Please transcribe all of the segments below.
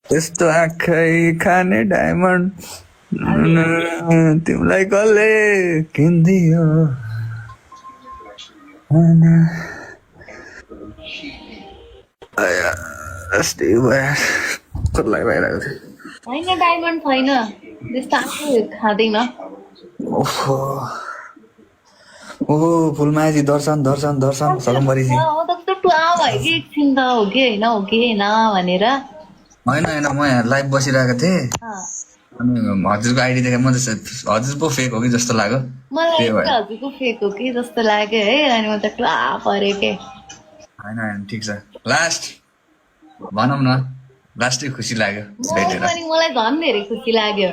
यस्तो आँखै खाने डायमन्ड तिमीलाई कसले किनिदियो अस्ति कसलाई भइरहेको थियो होइन डायमन्ड छैन त्यस्तो आफू खाँदैन ओहो ओहो फुलमायाजी दर्शन दर्शन दर्शन सकम्बरीजी हो त कस्तो टुवा भयो कि एकछिन त हो कि होइन भनेर होइन होइन म यहाँ लाइभ बसिरहेको थिएँ अनि हजुरको आइडी देखेँ म त हजुर पो फेक हो कि जस्तो लाग्यो मलाई त्यही भएर हजुरको फेक हो कि जस्तो लाग्यो है अनि म त टुवा परेँ के होइन होइन ठिक छ लास्ट भनौँ न लास्टै खुसी लाग्यो भेटेर मलाई झन् धेरै खुसी लाग्यो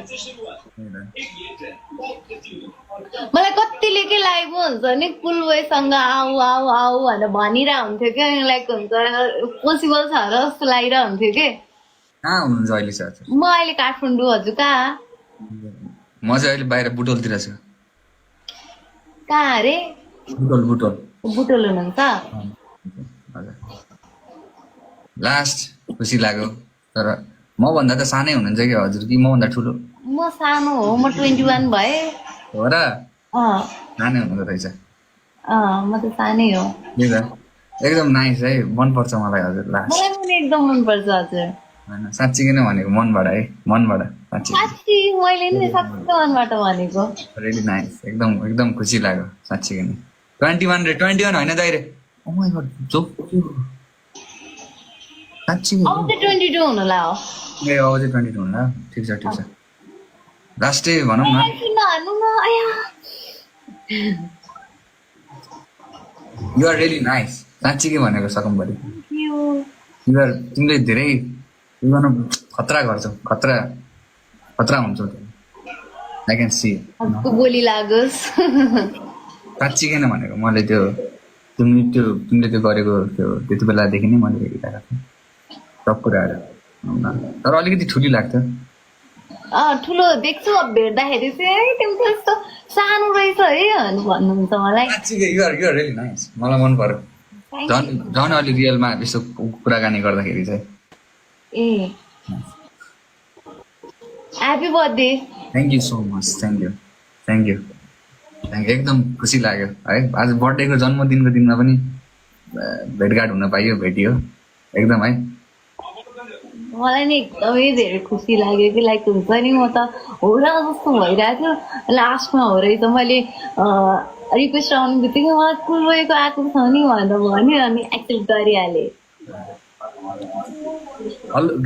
मलाई कतिले के लागेको हुन्छ नि कुलवेसँग आऊ आऊ आऊ भनेर भनिरह हुन्थ्यो क्या लाइक हुन्छ पोसिबल छ र जस्तो लागिरह हुन्थ्यो कि कहाँ हुनुहुन्छ अहिले चाहिँ म अहिले काठमाडौँ हजुर कहाँ म चाहिँ अहिले बाहिर बुटोलतिर छु कहाँ अरे बुटोल बुटोल बुटोल हुनुहुन्छ हजुर लास्ट खुसी लाग्यो तर मभन्दा त सानै हुनुहुन्छ कि हजुर कि मभन्दा ठुलो म सानो हो म 21 भए हो र अँ सानै हुनुहुँदो रहेछ म त सानै हो त्यही त एकदम नाइस है मनपर्छ मलाई हजुर लास्ट मलाई पनि एकदम मनपर्छ हजुर होइन साँच्चीकै नै भनेको मनबाट है मनबाट साँच्ची साँच्ची मैले नि सबै मनबाट भनेको रेडी नाइस एकदम एकदम खुसी लाग्यो साँच्चीकै नै 21 रे 21 होइन दाइ रे ओ माय गॉड जो साँच्ची अब चाहिँ 22 हुनुला हो ए अब चाहिँ 22 होला ठिक छ लास्टै भनौँ न नहाल्नु न आया युआर रियली नाइस साँच्चीकै भनेको सकम्बरी युआर तिमीले धेरै यो गर्नु खतरा गर्छौ खतरा खतरा हुन्छौ आई क्यान सी हजुरको बोली लागोस् साँच्चीकै नै भनेको मैले तिमीले त्यो गरेको त्यो त्यति बेलादेखि नै मैले हेरिरहेको थिएँ सब कुराहरू तर अलिकति ठुली लाग्थ्यो ठुलो देख्छु अब भेट्दाखेरि चाहिँ है तिम्रो त यस्तो सानो रहेछ है भन्नुहुन्छ मलाई साँच्चीकै युआर रियली नाइस मलाई मन पर्यो झन् अलि रियलमा यस्तो कुराकानी गर्दाखेरि चाहिँ ए happy birthday thank you so much thank you thank you एकदम खुसी लाग्यो है आज बर्थडेको जन्मदिनको दिनमा पनि भेटघाट हुन पाइयो भेटियो एकदम है मलाई नि एकदमै धेरै खुसी लाग्यो कि लाइक हुन्छ नि म त हो र जस्तो भइरहेको थियो लास्टमा हो रहेछ मैले रिक्वेस्ट आउनु बित्तिकै मलाई कुलवेको आएको छ नि भनेर भन्यो अनि एक्सेप्ट गरिहालेँ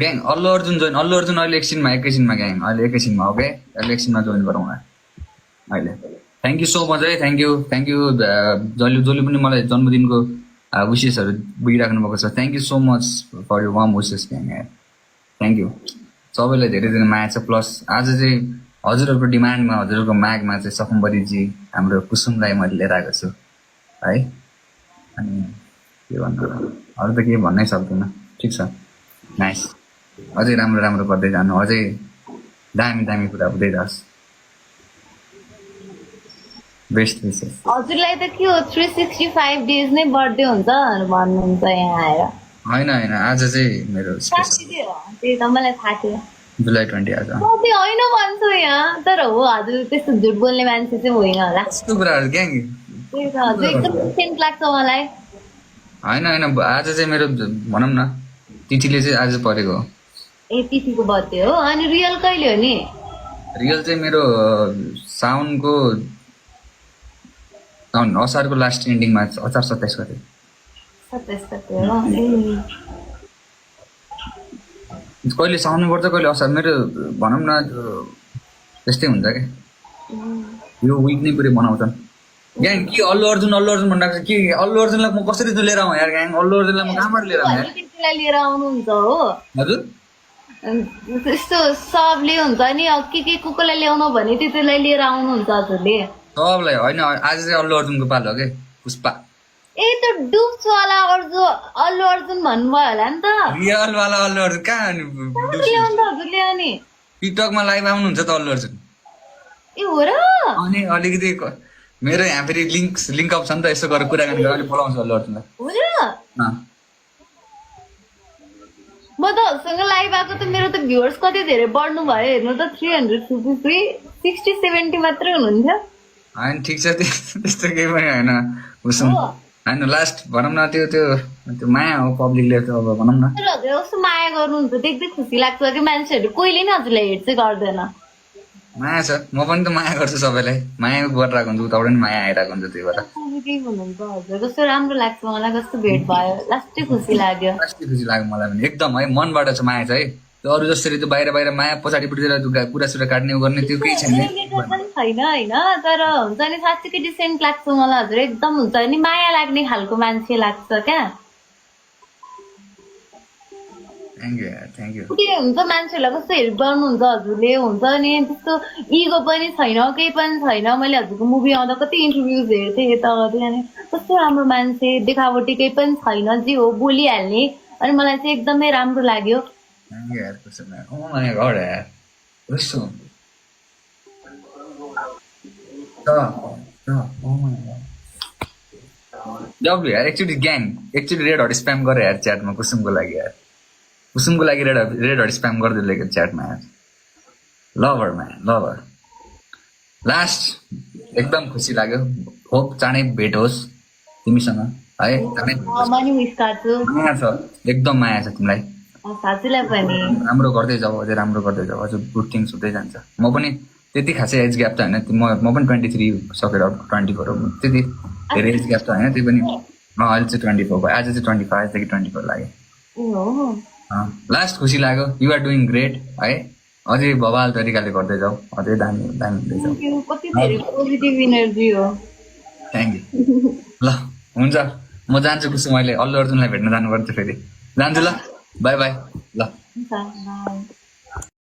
ग्याङ अल्लु अर्जुन अहिले एकैछिनमा ग्याङ अहिले एकैछिनमा ओके अहिले एकछिनमा जोइन गरौँ अहिले थ्याङ्क यू सो मच है थ्याङ्क यू जसले पनि मलाई जन्मदिनको विसेसहरू बुझिराख्नु भएको छ thank you so much for you warm wishes gang thank you सबैलाई धेरै धेरै माया छ प्लस आज चाहिँ हजुरहरूको डिमान्डमा हजुरहरूको मागमा चाहिँ सकम्बरीजी हाम्रो कुसुमलाई मैले लिएर आएको छु है अनि के भन्नु अरू त केही भन्नै सक्दिनँ ठिक छ नाइस अझै राम्रो राम्रो गर्दै जानु अझै दामी दामी कुरा हुँदै जाओस् बेस्ट विसेस हजुरलाई त के हो 365 डेज नै बर्थडे हुन्छ भन्नुहुन्छ यहाँ आएर होइन आज चाहिँ मेरो त्यही त मलाई थाहा थियो जुलाई 20 आज त्यो होइन भन्छु यहाँ तर हो हजुर त्यस्तो झुट बोल्ने मान्छे चाहिँ होइन होला यस्तो कुराहरू ग्याङ त्यही त हजुर एकदम सेन्ट लाग्छ मलाई होइन आज चाहिँ मेरो भनौँ न तिथिले चाहिँ आज परेको हो ए तिथिको बर्थडे हो अनि रियल कहिले हो नि रियल चाहिँ मेरो साउनको असारको लास्ट एन्डिङमा असार 27 गते 27 गते हो कहिले साउन पर्छ कहिले असार मेरो भनौँ न त्यस्तै हुन्छ क्या यो विक नै पुरै बनाउँछन् ग्याङ के अल्लु अर्जुन भनिरहेको छ के अल्लु अर्जुनलाई म कसरी लिएर आउँ यार ग्याङ अल्लु अर्जुनलाई म कहाँबाट लिएर आउँ त्यसलाई लिएर आउनुहुन्छ हो हजुर त्यस्तो सबले हुन्छ नि के कोलाई ल्याउनु भने त्यसलाई लिएर आउनुहुन्छ हजुरले सबलाई होइन आज चाहिँ अल्लु अर्जुनको पालो हो के पुष्पा ए त डुब्सवाला अल्लु अर्जुन भन्नुभयो होला नि त रियल वाला अल्लु अर्जुन कहाँ ल्याउनु हजुरले अनि टिकटकमा लाइभ आउनुहुन्छ त अल्लु अर्जुन ए हो र अनि अलिकति मेरो यहाँ फेरि लिङ्क अप छ नि त यसो गरेर कुराकानी गरेर बोलाउँछु अल्लु अर्जुनलाई हो र म त हजुरसँग लाइभ आएको त मेरो त भ्युवर्स कति धेरै बढ्नु भयो हेर्नु त 360-70 मात्रै हुनुहुन्थ्यो होइन ठिक छ त्यस्तो केही पनि होइन कुसुम होइन लास्ट भनौँ न त्यो त्यो त्यो माया हो पब्लिकले त अब भनौँ न तर हजुर कस्तो माया गर्नुहुन्छ देख्दै खुसी लाग्छ कि मान्छेहरू कहिले नि हजुरलाई हेट चाहिँ गर्दैन माया छ म पनि त माया गर्छु सबैलाई माया गरिरहेको हुन्छ उताबाट पनि माया आइरहेको हुन्छ त्यही भएर केही हुनुहुन्छ हजुर कस्तो राम्रो लाग्छ मलाई कस्तो भेट भयो लास्टै खुसी लाग्यो कस्तो खुसी लाग्यो मलाई पनि एकदम है मनबाट छ माया चाहिँ त्यो अरू जसरी त्यो बाहिर बाहिर माया पछाडिपट्टितिर कुरा सुरा काट्ने उ गर्ने त्यो केही छैन Dedicated पनि छैन होइन तर हुन्छ नि साँच्चीकै डिसेन्ट लाग्छ मलाई हजुर एकदम हुन्छ नि माया लाग्ने खालको मान्छे लाग्छ क्या थ्याङ्क यू थ्याङ्क यू के हुन्छ मान्छेहरूलाई कस्तो हेल्प गर्नुहुन्छ हजुरले हुन्छ नि त्यस्तो इगो पनि छैन केही पनि छैन मैले हजुरको मुभी आउँदा कति इन्टरभ्युज हेर्थेँ यताउति अनि कस्तो राम्रो मान्छे देखावटी केही पनि छैन जे हो बोलिहाल्ने अनि मलाई चाहिँ एकदमै राम्रो लाग्यो थ्याङ्क यू यार कुसुम यार ओ माय गॉड यार कस्तो जब यार एकचोटि रेड हट स्प्याम गरेँ यार च्याटमा कुसुमको लागि यार कुसुमको लागि रेड हट स्प्याम गरिदियो लेखेको च्याटमा यार लभर लास्ट एकदम खुसी लाग्यो होप चाँडै भेट होस् तिमीसँग है चाँडै भेट होस्। म नि मिस गर्छु माया छ एकदम माया छ तिमीलाई साथीलाई पनि राम्रो गर्दै जाऊ अझै राम्रो गर्दै जाऊ अझ गुड थिङ्स हुँदै जान्छ म पनि त्यति खासै एज ग्याप त होइन म पनि 23 सकेर 24 हो त्यति धेरै एज ग्याप त होइन त्यही पनि अहिले चाहिँ 24 भयो आज चाहिँ 25 देखि 24 लाग्यो लास्ट खुसी लाग्यो यु आर डुइङ ग्रेट है अझै बवाल तरिकाले गर्दै जाऊ अझै दामी हुँदै जाऊ कति धेरै पोजिटिभ इनर्जी हो थ्याङ्क यू ल हुन्छ म जान्छु कुसुम अहिले अल्लु अर्जुनलाई भेट्न जानुपर्छ फेरि जान्छु ल बाई बाई ल हुन्छ, bye.